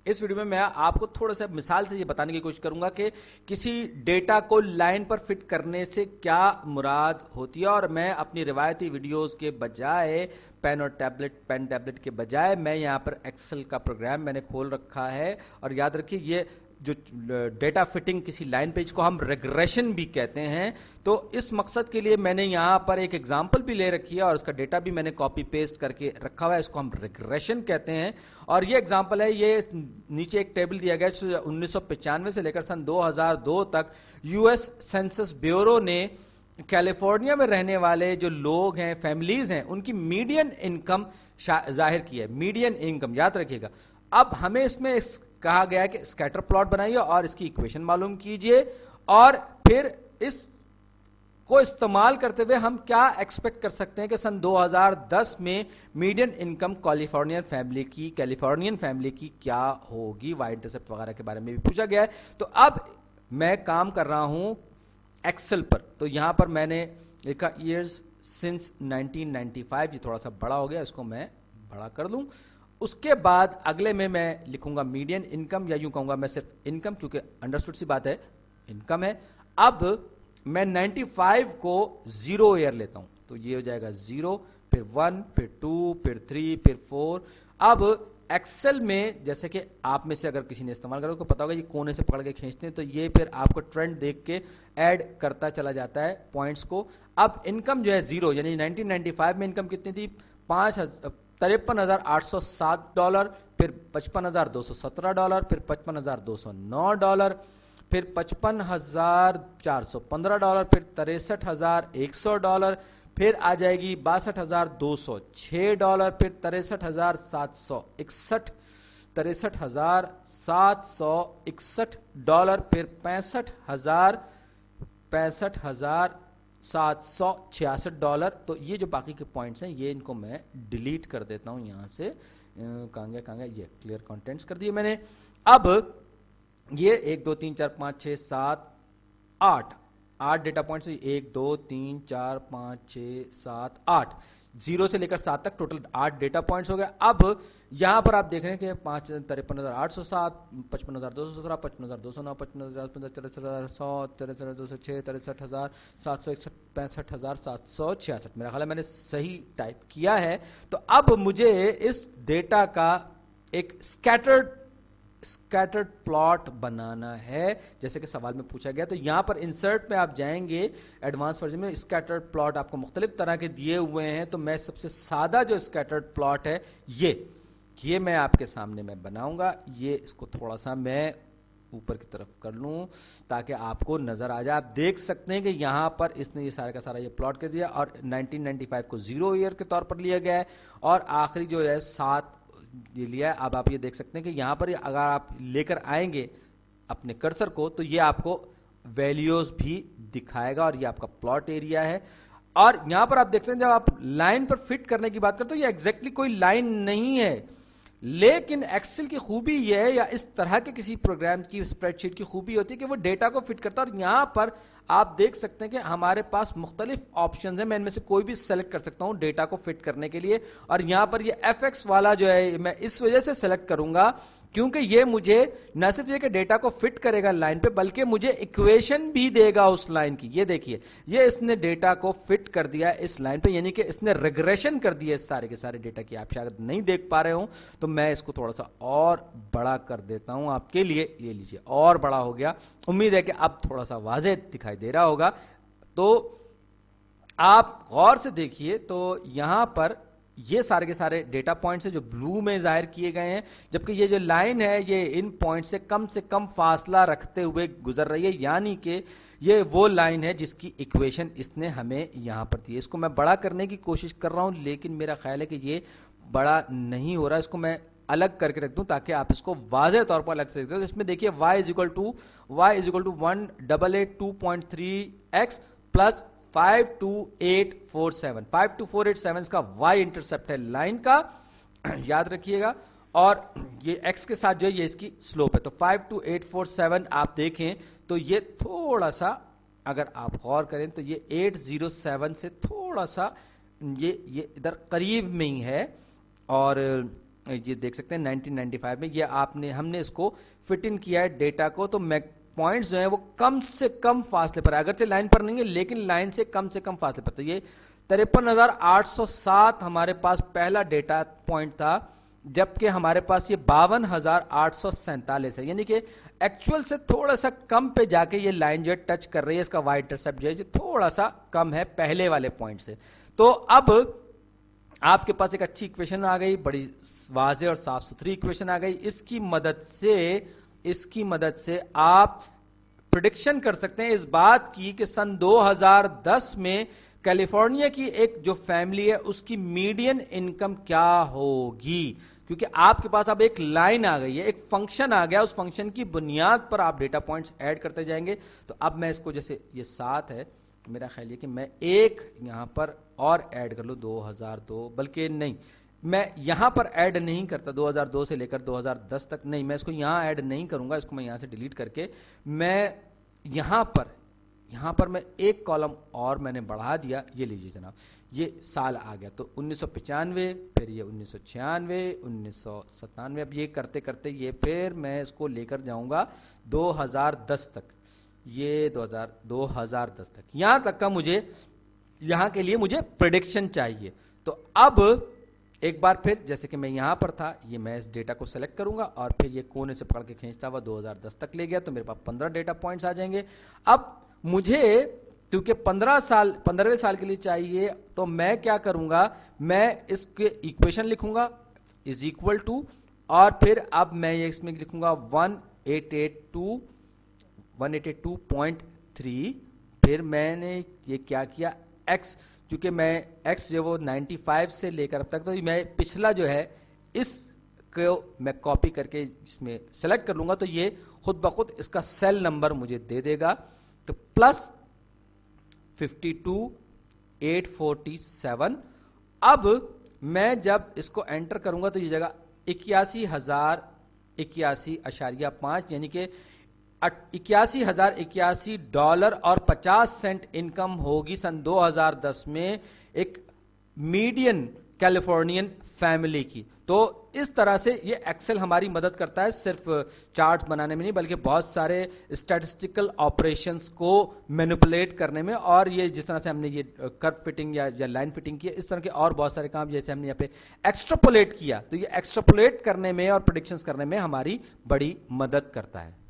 इस वीडियो में मैं आपको थोड़ा सा मिसाल से ये बताने की कोशिश करूंगा कि किसी डेटा को लाइन पर फिट करने से क्या मुराद होती है, और मैं अपनी रिवायती वीडियोस के बजाय पेन टैबलेट के बजाय मैं यहाँ पर एक्सेल का प्रोग्राम मैंने खोल रखा है। और याद रखिए, ये जो डेटा फिटिंग किसी लाइन पे, इसको हम रिग्रेशन भी कहते हैं। तो इस मकसद के लिए मैंने यहाँ पर एक एग्जांपल भी ले रखी है और उसका डेटा भी मैंने कॉपी पेस्ट करके रखा हुआ है, इसको हम रिग्रेशन कहते हैं। और ये एग्जांपल है, ये नीचे एक टेबल दिया गया है 1995 से लेकर सन 2002 तक यूएस सेंसस ब्यूरो ने कैलिफोर्निया में रहने वाले जो लोग हैं, फैमिलीज हैं, उनकी मीडियन इनकम जाहिर की है। मीडियन इनकम याद रखिएगा। अब हमें इसमें कहा गया है कि स्कैटर प्लॉट बनाइए और इसकी इक्वेशन मालूम कीजिए, और फिर इस को इस्तेमाल करते हुए हम क्या एक्सपेक्ट कर सकते हैं कि सन 2010 में मीडियन इनकम कैलिफोर्नियन फैमिली की क्या होगी। वाई इंटरसेप्ट वगैरह के बारे में भी पूछा गया है। तो अब मैं काम कर रहा हूं एक्सेल पर। तो यहां पर मैंने लिखा ईयर्स सिंस 1995। ये थोड़ा सा बड़ा हो गया, इसको मैं बड़ा कर लूं। उसके बाद अगले में मैं लिखूंगा मीडियन इनकम, या यूं कहूंगा मैं सिर्फ इनकम, क्योंकि अंडरस्टूड सी बात है इनकम है। अब मैं 95 को 0 ईयर लेता हूं, तो ये हो जाएगा 0, फिर 1, फिर 2, फिर 3, फिर 4। अब एक्सेल में जैसे कि आप में से अगर किसी ने इस्तेमाल करा तो पता होगा, ये कोने से पकड़ के खींचते हैं, तो ये फिर आपको ट्रेंड देख के ऐड करता चला जाता है पॉइंट्स को। अब इनकम जो है 0, यानी 1995 में इनकम कितनी थी? $53,807, फिर $55,217, फिर $55,209, फिर $55,415, फिर $63,100, फिर आ जाएगी $62,206, फिर $63,761, $63,761, फिर $65,766। तो ये जो बाकी के पॉइंट्स हैं, ये इनको मैं डिलीट कर देता हूं यहां से। कहां गया, ये क्लियर कंटेंट्स कर दिए मैंने। अब ये 1 2 3 4 5 6 7 8 डेटा पॉइंट्स, 1 2 3 4 5 6 7 8, 0 से लेकर 7 तक टोटल 8 डेटा पॉइंट्स हो गए। अब यहां पर आप देख रहे हैं कि 53,807, 55,217, 55,209, 55,100, 63,206, 63,761, 65,766। मेरा ख्याल है मैंने सही टाइप किया है। तो अब मुझे इस डेटा का एक स्कैटर्ड प्लॉट बनाना है, जैसे कि सवाल में पूछा गया। तो यहां पर इंसर्ट में आप जाएंगे, एडवांस वर्जन में स्कैटर्ड प्लॉट आपको मुख्तलिफ तरह के दिए हुए हैं। तो मैं सबसे सादा जो स्कैटर्ड प्लॉट है ये मैं आपके सामने मैं बनाऊंगा। ये इसको थोड़ा सा मैं ऊपर की तरफ कर लूं ताकि आपको नजर आ जाए। आप देख सकते हैं कि यहां पर इसने ये सारा का सारा ये प्लॉट कर दिया, और 1995 को 0 ईयर के तौर पर लिया गया है, और आखिरी जो है 7 ये लिया है। अब आप ये देख सकते हैं कि यहां पर अगर आप लेकर आएंगे अपने कर्सर को, तो ये आपको वैल्यूज भी दिखाएगा, और ये आपका प्लॉट एरिया है। और यहां पर आप देखते हैं, जब आप लाइन पर फिट करने की बात करते हो, ये एग्जैक्टली कोई लाइन नहीं है, लेकिन एक्सेल की खूबी यह है, या इस तरह के किसी प्रोग्राम की स्प्रेडशीट की खूबी होती है कि वो डेटा को फिट करता है। और यहां पर आप देख सकते हैं कि हमारे पास मुख्तलिफ ऑप्शंस हैं, मैं इनमें से कोई भी सेलेक्ट कर सकता हूं डेटा को फिट करने के लिए। और यहां पर ये FX वाला जो है, मैं इस वजह से सेलेक्ट करूंगा क्योंकि ये मुझे न सिर्फ ये कि डेटा को फिट करेगा लाइन पे, बल्कि मुझे इक्वेशन भी देगा उस लाइन की। ये देखिए, ये इसने डेटा को फिट कर दिया इस लाइन पे, यानी कि इसने रिग्रेशन कर दिया इस सारे के सारे डेटा की। आप शायद नहीं देख पा रहे हो, तो मैं इसको थोड़ा सा और बड़ा कर देता हूं आपके लिए। ये लीजिए, और बड़ा हो गया। उम्मीद है कि अब थोड़ा सा वाज़ेह दिखाई दे रहा होगा। तो आप गौर से देखिए, तो यहां पर ये सारे के सारे डेटा पॉइंट्स हैं जो ब्लू में जाहिर किए गए हैं, जबकि ये जो लाइन है ये इन पॉइंट से कम फासला रखते हुए गुजर रही है, यानी कि ये वो लाइन है जिसकी इक्वेशन इसने हमें यहां पर दी। इसको मैं बड़ा करने की कोशिश कर रहा हूं, लेकिन मेरा ख्याल है कि ये बड़ा नहीं हो रहा। इसको मैं अलग करके रख दूं ताकि आप इसको वाज़ेह तौर पर अलग से देख। तो इसमें देखिए y is equal to 18882.3x plus 52847, 52487 का y इंटरसेप्ट है लाइन का, याद रखिएगा। और ये x के साथ जो है ये इसकी स्लोप है। तो 52847 आप देखें तो ये थोड़ा सा, अगर आप गौर करें तो ये 807 से थोड़ा सा ये इधर करीब में ही है, और ये देख सकते हैं 1995 में, ये आपने हमने इसको फिट इन किया है डेटा को, तो पॉइंट्स जो है वो कम से कम फासले पर है, अगरचे लाइन पर नहीं है लेकिन लाइन से कम फासले पर। तो ये 53,807 हमारे पास पहला डेटा पॉइंट था, जबकि हमारे पास ये 52,847 है, यानी कि एक्चुअल से थोड़ा सा कम पे जाके ये लाइन जो है टच कर रही है। इसका वाई इंटरसेप्ट जो है थोड़ा सा कम है पहले वाले पॉइंट से। तो अब आपके पास एक अच्छी इक्वेशन आ गई, बड़ी वाज़ेह और साफ सुथरी इक्वेशन आ गई। इसकी मदद से आप प्रिडिक्शन कर सकते हैं इस बात की कि सन 2010 में कैलिफोर्निया की एक जो फैमिली है उसकी मीडियन इनकम क्या होगी, क्योंकि आपके पास अब एक लाइन आ गई है, एक फंक्शन आ गया, उस फंक्शन की बुनियाद पर आप डेटा पॉइंट्स ऐड करते जाएंगे। तो अब मैं इसको, जैसे ये 7 है, मेरा ख्याल है कि मैं एक यहां पर और ऐड कर लूं 2002, बल्कि नहीं, मैं यहां पर ऐड नहीं करता 2002 से लेकर 2010 तक, नहीं, मैं इसको यहां ऐड नहीं करूंगा, इसको मैं यहां से डिलीट करके मैं यहां पर मैं एक कॉलम और मैंने बढ़ा दिया। ये लीजिए जनाब, ये साल आ गया, तो 1995, फिर ये 1996, 1997, अब ये करते करते ये फिर मैं इसको लेकर जाऊंगा 2010 तक, ये 2010 तक, यहां तक का मुझे, यहां के लिए मुझे प्रेडिक्शन चाहिए। तो अब एक बार फिर, जैसे कि मैं यहां पर था, ये मैं इस डेटा को सेलेक्ट करूंगा और फिर ये कोने से पकड़ के खींचता हुआ 2010 तक ले गया, तो मेरे पास 15 डेटा पॉइंट्स आ जाएंगे। अब मुझे क्योंकि 15वें साल के लिए चाहिए, तो मैं क्या करूंगा, मैं इसके इक्वेशन लिखूंगा इज इक्वल टू, और फिर अब मैं ये इसमें लिखूंगा 188.3, फिर मैंने ये क्या किया, x, क्योंकि मैं x जो वो 95 से लेकर अब तक, तो मैं पिछला जो है इसको मैं कॉपी करके इसमें सेलेक्ट कर लूंगा, तो ये खुद ब खुद इसका सेल नंबर मुझे दे देगा। तो प्लस 52,847। अब मैं जब इसको एंटर करूंगा तो ये जगह 81,081.5, यानी कि $81,081 और 50 सेंट इनकम होगी सन 2010 में एक मीडियन कैलिफोर्नियन फैमिली की। तो इस तरह से ये एक्सेल हमारी मदद करता है सिर्फ चार्ट्स बनाने में नहीं, बल्कि बहुत सारे स्टैटिस्टिकल ऑपरेशंस को मैनिपुलेट करने में, और ये जिस तरह से हमने ये कर्व फिटिंग या लाइन फिटिंग की, इस तरह के और बहुत सारे काम जैसे हमने यहाँ पे एक्स्ट्रापोलेट किया, तो ये एक्स्ट्रापोलेट करने में और प्रेडिक्शंस करने में हमारी बड़ी मदद करता है।